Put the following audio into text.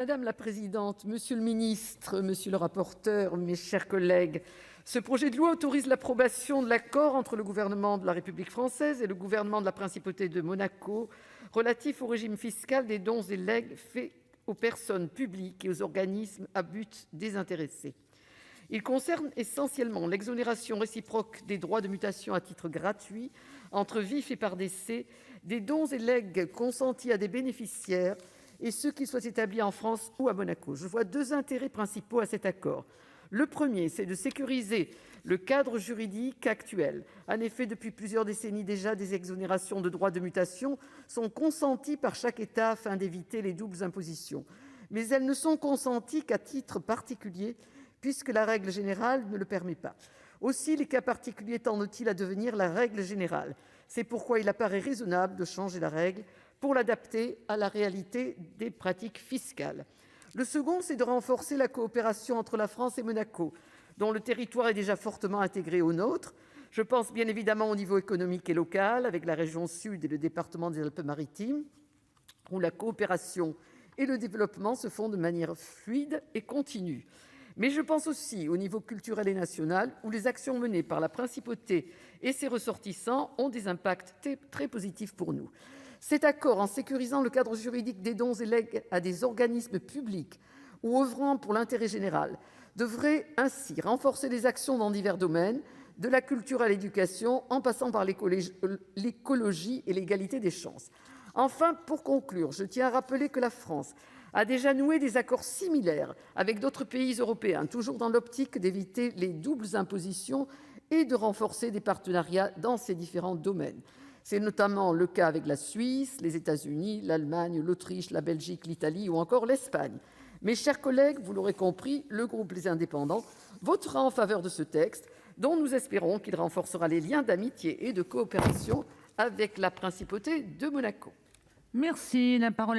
Madame la présidente, monsieur le ministre, monsieur le rapporteur, mes chers collègues, ce projet de loi autorise l'approbation de l'accord entre le gouvernement de la République française et le gouvernement de la Principauté de Monaco relatif au régime fiscal des dons et legs faits aux personnes publiques et aux organismes à but désintéressé. Il concerne essentiellement l'exonération réciproque des droits de mutation à titre gratuit entre vifs et par décès des dons et legs consentis à des bénéficiaires et ceux qui soient établis en France ou à Monaco. Je vois deux intérêts principaux à cet accord. Le premier, c'est de sécuriser le cadre juridique actuel. En effet, depuis plusieurs décennies déjà, des exonérations de droits de mutation sont consenties par chaque État afin d'éviter les doubles impositions. Mais elles ne sont consenties qu'à titre particulier, puisque la règle générale ne le permet pas. Aussi, les cas particuliers tendent-ils à devenir la règle générale. C'est pourquoi il apparaît raisonnable de changer la règle pour l'adapter à la réalité des pratiques fiscales. Le second, c'est de renforcer la coopération entre la France et Monaco, dont le territoire est déjà fortement intégré au nôtre. Je pense bien évidemment au niveau économique et local, avec la région Sud et le département des Alpes-Maritimes, où la coopération et le développement se font de manière fluide et continue. Mais je pense aussi au niveau culturel et national, où les actions menées par la Principauté et ses ressortissants ont des impacts très positifs pour nous. Cet accord, en sécurisant le cadre juridique des dons et legs à des organismes publics ou œuvrant pour l'intérêt général, devrait ainsi renforcer les actions dans divers domaines, de la culture à l'éducation, en passant par l'écologie et l'égalité des chances. Enfin, pour conclure, je tiens à rappeler que la France a déjà noué des accords similaires avec d'autres pays européens, toujours dans l'optique d'éviter les doubles impositions et de renforcer des partenariats dans ces différents domaines. C'est notamment le cas avec la Suisse, les États-Unis, l'Allemagne, l'Autriche, la Belgique, l'Italie ou encore l'Espagne. Mes chers collègues, vous l'aurez compris, le groupe Les Indépendants votera en faveur de ce texte, dont nous espérons qu'il renforcera les liens d'amitié et de coopération avec la Principauté de Monaco. Merci, la parole est